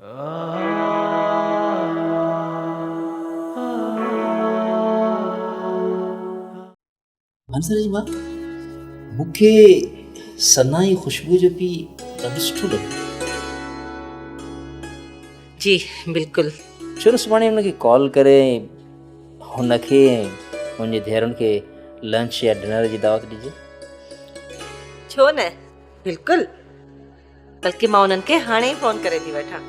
मानसर जी मां मूंखे सना जी ख़ुशबू जो पी ॾाढो सुठो लॻो। जी बिल्कुलु। छो न सुभाणे हुनखे कॉल करे हुनखे मुंहिंजे धीअरुनि खे लंच या डिनर जी दावत ॾिजे। छो न, बिल्कुलु। बल्कि मां उन्हनि खे हाणे ई फ़ोन करे थी वठां।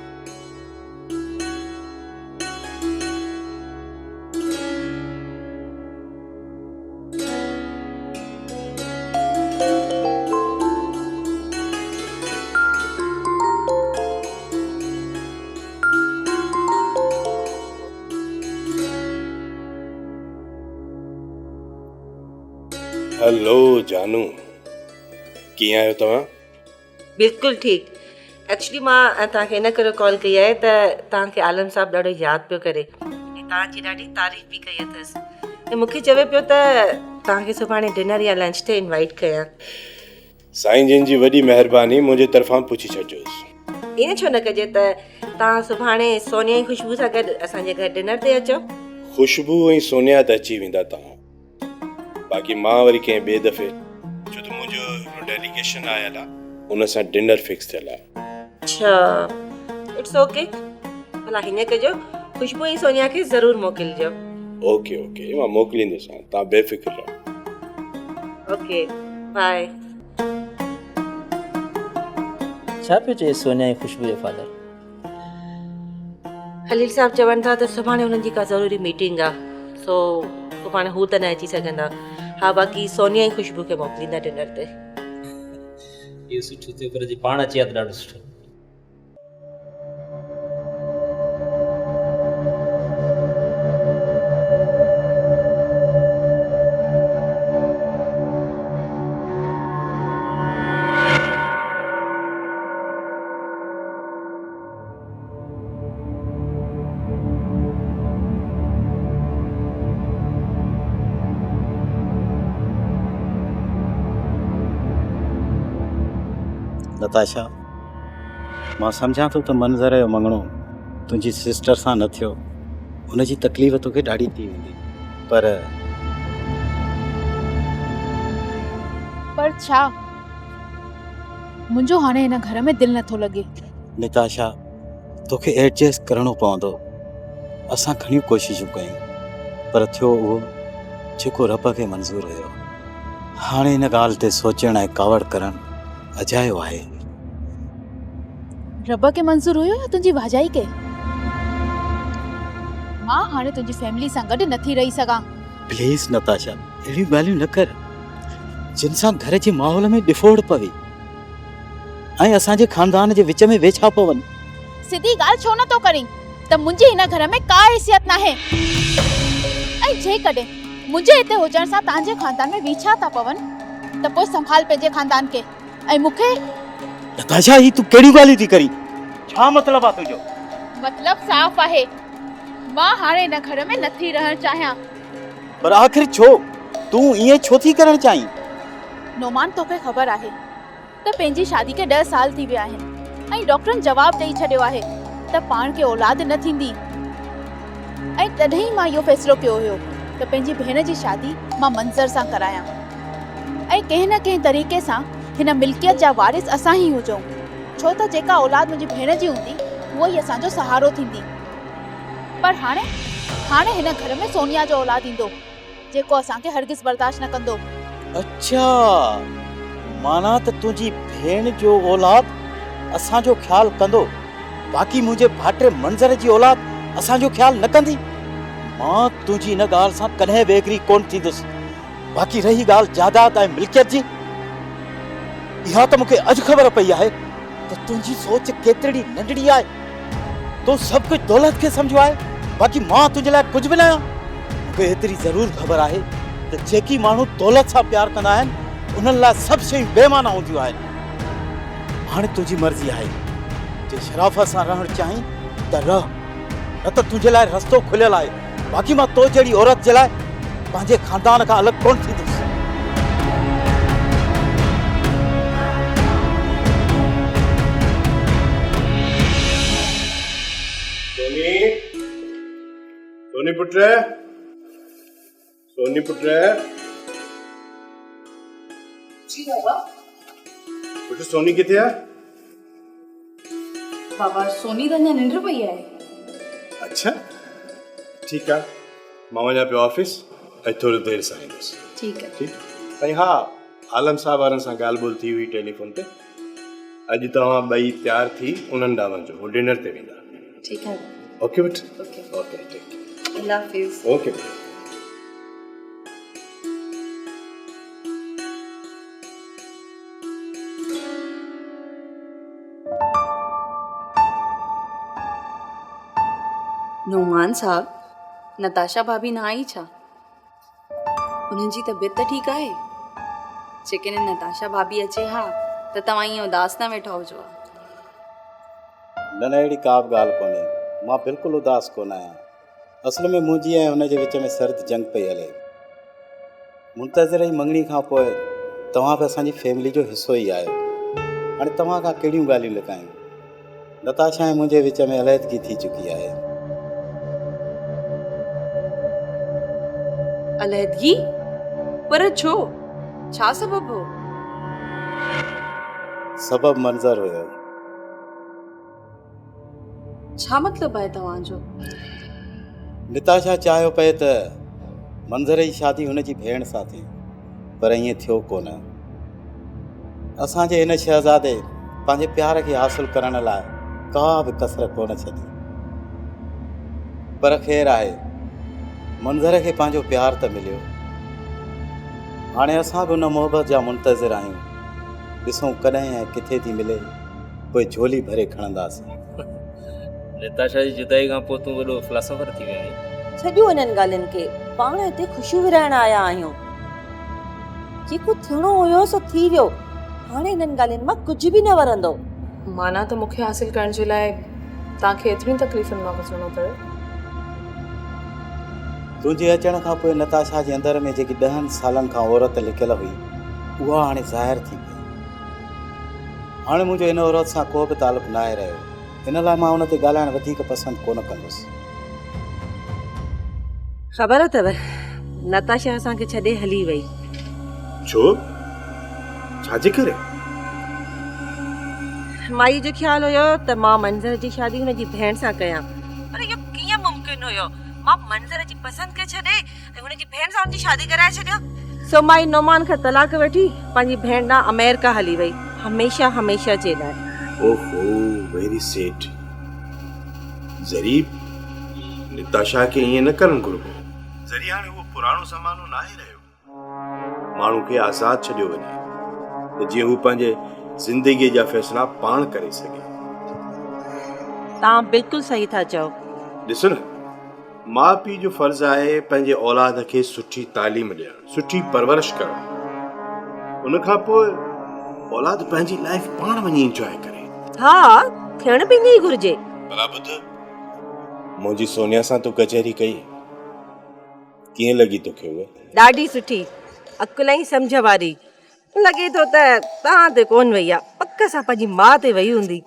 हेलो जानू, कीअं आहियो तव्हां? बिल्कुलु ठीकु। एक्चुअली मां तव्हांखे इन करे कॉल कई आहे त तव्हांखे आलम साहब ॾाढो यादि पियो करे ऐं तव्हांजी ॾाढी तारीफ़ बि कई अथसि ऐं मूंखे चवे पियो त तव्हांखे सुभाणे डिनर या लंच ते इनवाइट कयां। साईं जिन जी वॾी महिरबानी, मुंहिंजे तरफ़ां पुछी छॾिजोसि। ईअं छो न कजे त तव्हां सुभाणे सोनिया जी ख़ुशबू सां गॾु असांजे घर डिनर ते अचो। ख़ुशबू ऐं सोनिया त अची वेंदा तव्हां, बाक़ी मां वरी कंहिं ॿिए दफ़े, छो त मुंहिंजो हिकिड़ो डेलीगेशन आयल आहे, हुन सां डिनर फिक्स थियल आहे। अच्छा, इट्स ओके। भला हीअं कजो, ख़ुशबू ऐं सोनिया खे ज़रूरु मोकिलिजो। ओके ओके, मां मोकिलींदुसि, तव्हां बेफ़िक्र रहो। Okay, bye. छा पियो चए सोनिया जी ख़ुशबू जो फादर? खलील साहब चवनि था त सुभाणे हुननि जी का ज़रूरी मीटिंग आहे, सो सुभाणे हू त न अची सघंदा। हा, बाक़ी सोनिया जी ख़ुशबू खे मोकिलींदा डिनर ते। इहो सुठो थियो, पर जे पाण अची आहे त ॾाढो सुठो। नताशा, मां सम्झां थो त मंज़र जो मङणो तुंहिंजी सिस्टर सां न थियो, हुनजी तकलीफ़ तोखे ॾाढी थी वेंदी, पर छा मुंहिंजो हाणे हिन घर में दिलि नथो लॻे। नताशा, तोखे एडजस्ट करणो पवंदो। असां घणियूं कोशिशूं कयूं, पर थियो उहो जेको रब खे मंज़ूर हुयो। हाणे हिन ॻाल्हि ते सोचणु ऐं कावड़ करणु अजायो आहे। रब खे मंज़ूर हुयो या तुंहिंजी भाॼाई खे? मां हाणे तुंहिंजी फैमिली सां गॾु नथी रही सघां। प्लीज़ नताशा, अहिड़ियूं ॻाल्हियूं न कर जिन सां घर जे माहौल में ॾिफोड़ पवे ऐं असांजे खानदान जे विच में वेछा पवनि। सिधी ॻाल्हि छो नथो करीं त मुंहिंजी हिन घर में का हैसियत नाहे, ऐं जेकॾहिं मुंहिंजे हिते हुजण सां तव्हांजे खानदान में वेछा था पवनि त पोइ संभाल पंहिंजे खानदान खे ऐं मूंखे। नताशा, ही तू कहिड़ियूं ॻाल्हियूं थी करी? छा मतिलबु आहे तुंहिंजो? मतिलबु साफ़ आहे, मां हाणे हिन घर में नथी रहणु चाहियां। पर आख़िर छो? तूं ईअं छो थी करणु चाहीं? नोमान, तोखे ख़बर आहे त पंहिंजी शादी खे 10 साल थी विया आहिनि ऐं डॉक्टरनि जवाबु ॾेई छॾियो आहे त पाण खे औलाद न थींदी, ऐं तॾहिं मां इहो फ़ैसिलो कयो हुयो त पंहिंजी भेण जी शादी मां मंज़र सां करायां ऐं कंहिं न कंहिं तरीक़े सां हिन मिल्कियत जा वारिस असां ई हुजूं, छो त जेका औलाद मुंहिंजी भेण जी हूंदी उहो ई असांजो सहारो थींदी। पर हाणे हिन घर में सोनिया जो औलाद ईंदो जेको असांखे हरगिज़ बर्दाश्त न कंदो। अच्छा, माना त तुंहिंजी भेण जो औलाद असांजो ख्यालु कंदो, बाक़ी मुंहिंजे भाइटे मंज़र जी औलाद असांजो ख्यालु न कंदी। मां तुंहिंजी इन ॻाल्हि सां कॾहिं बेगरी कोन थींदुसि। बाक़ी रही ॻाल्हि जायदाद ऐं मिल्कियत जी, इहा त मूंखे अॼु ख़बर पई आहे त तुंहिंजी सोच केतिरी नंढड़ी आहे। तो सभु कुझु दौलत खे सम्झो आहे, बाक़ी मां तुंहिंजे लाइ कुझु बि न आहियां। मूंखे एतिरी ज़रूरु ख़बर आहे त जेकी माण्हू दौलत सां प्यार कंदा आहिनि उन्हनि लाइ सभु शयूं बेमाना हूंदियूं आहिनि। हाणे तुंहिंजी मर्ज़ी आहे, जे शराफ़त सां रहणु चाहीं त रह, न त तुंहिंजे लाइ रस्तो खुलियल आहे। बाक़ी मां तो जहिड़ी औरत जे लाइ पंहिंजे खानदान खां अलॻि कोन थींदुसि। सोनी पुट सोनी पुट जी बाबा। पुट सोनी किथे आहे? बाबा सोनी त अञा निंड पई आहे। अच्छा ठीकु आहे, मां वञा पियो ऑफिस ऐं थोरी देरि सां ईंदुसि। ठीकु आहे। ठीकु। ऐं हा, आलम साहब वारनि सां ॻाल्हि ॿोल्हि थी हुई टेलीफोन ते। अॼु तव्हां ॿई तयारु थी उन्हनि ॾांहुं वञो, हो डिनर ते वेंदा। ठीकु आहे। ओके बेटा। ओके। ओके ठीक। अल्लाह हाफिज़। ओके। नुमान साहब, नताशा भाभी न आई छा? उन्हनि जी तबियत त ठीकु आहे? जेकॾहिं नताशा भाभी अचे हा त तव्हां ईअं उदास न वेठा हुजो। न अहिड़ी का बि ॻाल्हि कोन्हे, मां बिल्कुलु उदास कोन आहियां। असल में मुंहिंजी ऐं हुन जे विच में सर्द जंग पई हले। मुंतज़र जी मङणी खां पोइ तव्हां बि असांजी फैमिली जो हिसो ई आहियो। हाणे तव्हां खां कहिड़ियूं ॻाल्हियूं लिकायूं? नताशा ऐं मुंहिंजे विच में अलहदगी थी चुकी आहे। अलहदगी? पर छो? छा सबबु हो? सबबु मंज़र हुयो। छा मतिलबु आहे तव्हांजो? नताशा चाहियो पए त मंज़र जी शादी हुनजी भेण सां थी, पर ईअं थियो कोन। असांजे हिन शहज़ादे पंहिंजे प्यार खे हासिलु करण लाइ का बि कसर कोन छॾी। पर ख़ैरु आहे, मंज़र खे पंहिंजो प्यार त मिलियो। हाणे असां बि हुन मोहबत जा मुंतज़िर आहियूं। ॾिसूं कॾहिं ऐं किथे थी मिले, पोइ झोली भरे खणंदासीं। नताशा जी जुदाई खां पोइ तूं वॾो फिलासफर थी वियो आहीं। छॾियो हिननि ॻाल्हियुनि खे, पाण हिते ख़ुशियूं विराइण आया आहियूं। जेको थियणो हुयो सो थी वियो, हाणे हिननि ॻाल्हियुनि मां कुझु बि न वरंदो। माना त मूंखे हासिल करण जे लाइ तव्हांखे एतिरियूं तकलीफ़ुनि मां गुज़रणो पियो? तुंहिंजे अचण खां पोइ नताशा जे अंदर में जेकी 10 सालनि खां औरत लिकियल हुई, उहा हाणे ज़ाहिर थी पई। हाणे मुंहिंजो हिन औरत सां को बि तालुक़ु न आहे रहियो। इन लाइ मां हुन ते ॻाल्हाइण वधीक पसंदि कोन कंदुसि। ख़बर अथव, नताशा असांखे छॾे हली वई। छो? छाजे करे? माई जो ख़्यालु हुयो त मां मंज़र जी शादी हुनजी भेण सां कयां, पर इहो कीअं मुमकिन हुयो? मां मंज़र जी पसंदि खे छॾे ऐं हुनजी भेण सां हुनजी शादी कराए छॾियो। सो माई नोमान खां तलाक वठी पंहिंजी भेण ॾांहुं अमेरिका हली वई, हमेशा हमेशा जे लाइ। ओहो, वेरी सैड। ज़रीब, नताशा खे ईअं न करणु घुरिबो। ज़री हाणे उहो पुराणो ज़मानो न आहे रहियो। माण्हू खे आज़ादु छॾियो वञे त जीअं हू पंहिंजे ज़िंदगीअ जा फ़ैसिला पाण करे सघे। तव्हां बिल्कुलु सही था चओ। ॾिसो न, माउ पीउ जो फ़र्ज़ु आहे पंहिंजे औलाद खे सुठी तालीम ॾियणु, सुठी परवरिश करणु। उन खां पोइ औलाद पंहिंजी लाइफ पाण वञी इंजॉय करे। हा, थियण बि ईअं ई घुरिजे। भला ॿुध, मुंहिंजी सोनिया सां तूं कचहरी कई, कीअं लॻी तोखे उहा? ॾाढी सुठी, अकुल ऐं सम्झ वारी। लॻे थो त तव्हां ते कोन वई आहे, पक सां पंहिंजी माउ ते वई हूंदी।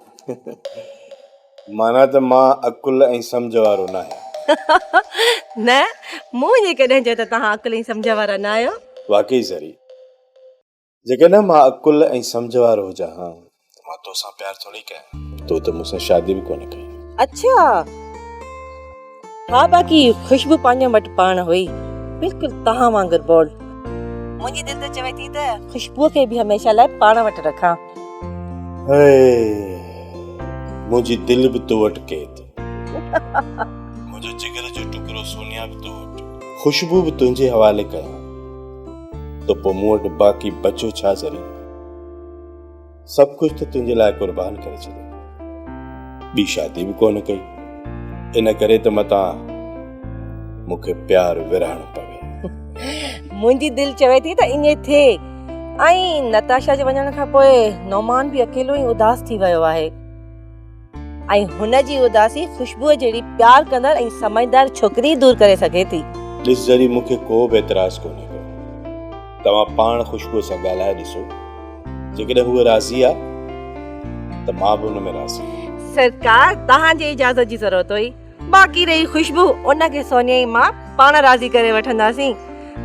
माना त मां अकुल ऐं सम्झ वारो न आहियां। न, मूं ईअं कॾहिं चयो त तव्हां अकुल ऐं सम्झ वारा न आहियो। वाकई ज़री, जेकॾहिं मां अकुल ऐं सम्झ वारो हुजां हा त मां तोसां प्यार थोरी कयां। तो त मूंसां शादी बि कोन कई। अच्छा, हा, बाक़ी ख़ुशबू पंहिंजो वटि पाण हुई, बिल्कुलु तव्हां वांगुरु बोल्ड। मुंहिंजी दिलि त चवे थी त ख़ुशबूअ खे बि हमेशह लाइ पाण वटि रखां। मुंहिंजी दिलि बि तो वटि के थी। मुंहिंजो जिगर जो टुकड़ो सोनिया बि तो वटि, ख़ुशबू बि तुंहिंजे हवाले कयां, त पोइ मूं वटि बाक़ी बचो छा ज़री? सभु कुझु त तुंहिंजे लाइ क़ुर्बान करे छॾियो। ॿी शादी बि कोन कई, इन करे त मतां मूंखे प्यार विरहाइणो पवे। मुंहिंजी दिलि चवे थी त ईअं थिए। ऐं नताशा जे वञण खां पोइ नौमान बि अकेलो ई उदास थी वियो आहे। ऐं हुनजी उदासी ख़ुशबूअ जहिड़ी प्यार कंदड़ ऐं समझदार छोकिरी दूर करे सघे थी। ॾिस ज़री, मूंखे को बि एतिराज़ कोन्हे को। तव्हां पाण ख़ुशबूअ सां ॻाल्हाए ॾिसो, जेकॾहिं हूअ राज़ी आहे त मां बि हुन में राज़ी। सरकार, तव्हांजी इजाज़त जी ज़रूरत हुई। बाक़ी रही खुशबू उनखे सोनिया जी मां पाण राज़ी करे वठंदासीं।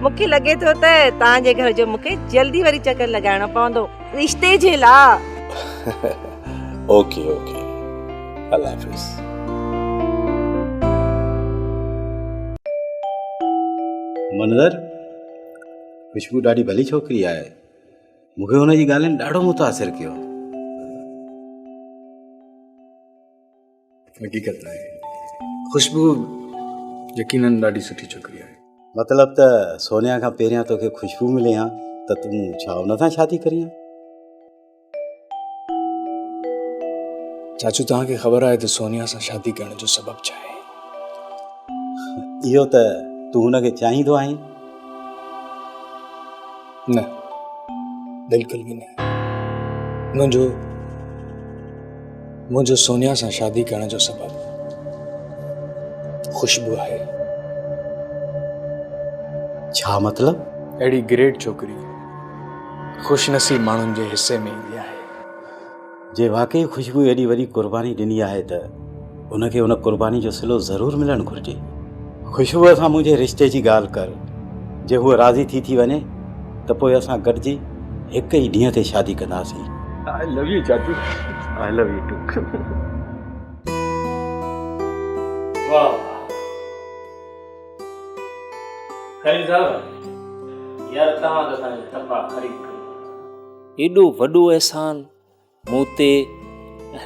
मूंखे लॻे थो त तव्हांजे घर जो मूंखे जल्दी वरी चकर लॻाइणो पवंदो रिश्ते जे लाइ। ओके ओके, अल्लाह हाफ़िज़। मंज़र, खुशबू ॾाढी भली छोकिरी आहे। मूंखे हुनजी ॻाल्हियुनि ॾाढो मुतासिर कयो। हक़ीक़त आहे, खुशबू यकीनन ॾाढी सुठी छोकिरी आहे। मतिलबु त सोनिया खां पहिरियां तोखे खुशबू मिले हा त तूं छा हुन सां शादी करीं? चाचू, तव्हांखे ख़बर आहे त सोनिया सां शादी करण जो सबबु छा आहे? इहो त तूं हुनखे चाहींदो आहीं? न, बिल्कुलु बि न। मुंहिंजो सोनिया सां शादी करण जो सबबु खुशबू आहे। छा मतिलब? अहिड़ी ग्रेट छोकिरी ख़ुशनसीब माण्हुनि जे हिसे में ईंदी आहे। जे वाकई खुशबू एॾी वॾी कुर्बानी ॾिनी आहे त उनखे उन कुर्बानी जो सिलो ज़रूरु मिलणु घुरिजे। खुशबूअ सां मुंहिंजे रिश्ते जी ॻाल्हि कर। जे हूअ राज़ी थी वञे त पोइ असां गॾिजी हिकु ई ॾींहं ते शादी कंदासीं। आई लव यू चाचू। I love you too. वाह खलील साहब, यार तव्हां त असांखे तंबा ख़रीद कयो। एॾो वॾो अहसान मूं ते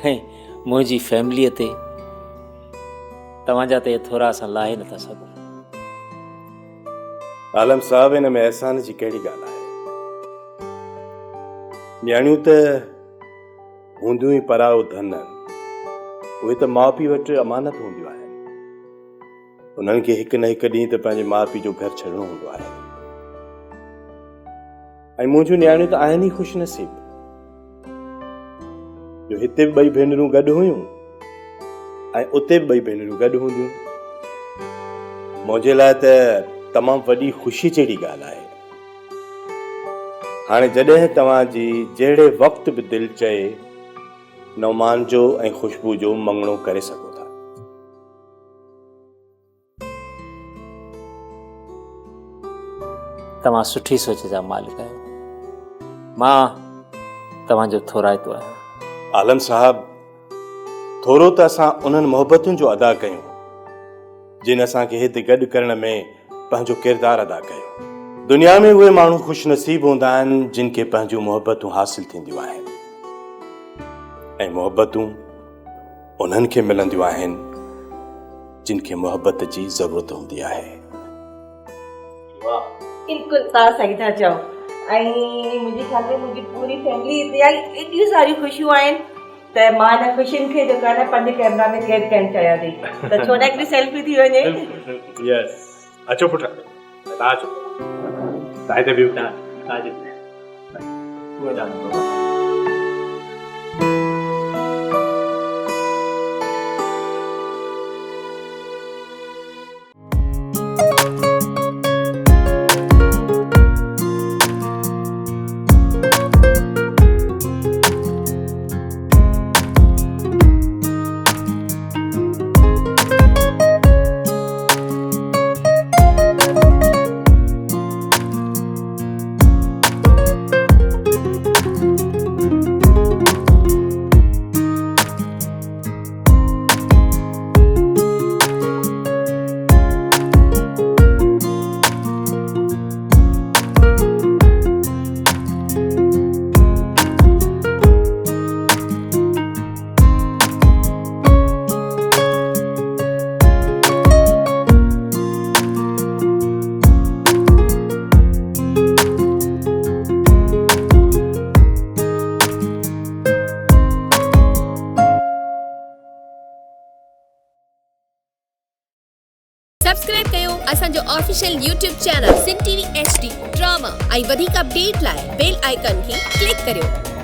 ऐं मुंहिंजी फैमिलीअ ते, तव्हांजा त थोरा असां लाहे नथा सघूं। आलम साहब, हिन में अहसान जी कहिड़ी ॻाल्हि आहे? न्याणियूं त हूंदियूं ई परायो धन आहिनि। उहे त माउ पीउ वटि अमानत हूंदियूं आहिनि। उन्हनि खे हिकु न हिकु ॾींहुं त पंहिंजे माउ पीउ जो घर छॾिणो हूंदो आहे। ऐं मुंहिंजूं न्याणियूं त आहिनि ई ख़ुशनसीब जो हिते बि ॿई भेनरूं गॾु हुयूं ऐं उते बि ॿई भेनरूं गॾु हूंदियूं। मुंहिंजे लाइ त तमामु वॾी ख़ुशी जहिड़ी ॻाल्हि आहे। हाणे जॾहिं तव्हांजी जहिड़े वक़्तु बि दिलि चए, नौमान जो ऐं खुशबू जो मंगणो करे सघो था। तव्हां सुठी सोच जा मालिक आहियो। मां तव्हांजो थोराइतो आहियां। आलम साहब, थोरो त असां उन्हनि मोहबतुनि जो अदा कयूं जिन असांखे हिते गॾु करण में पंहिंजो किरदारु अदा कयो। दुनिया में उहे माण्हू ख़ुशनसीब हूंदा आहिनि जिन खे पंहिंजूं मोहबतूं हासिलु थींदियूं आहिनि ऐं मोहबतूं उन्हनि खे मिलंदियूं आहिनि जिन खे मोहबत जी ज़रूरत हूंदी आहे। बिल्कुलु तव्हां सही था चओ। ऐं मुंहिंजे ख़्याल में मुंहिंजी पूरी फैमिली हिते आई, एॾियूं सारियूं ख़ुशियूं आहिनि त मां हिन ख़ुशियुनि खे जेको आहे न पंहिंजे कैमरा में कैद करणु चाहियां थी। त छो न हिकिड़ी सेल्फी थी वञे। यस, अचो पुटु, तव्हां अचो। तव्हां हिते बीहो। सब्सक्राइब कयो असांजो official YouTube channel Sindh TV HD drama ऐं वधीक अपडेट लाइ बेल आइकन खे क्लिक करियो।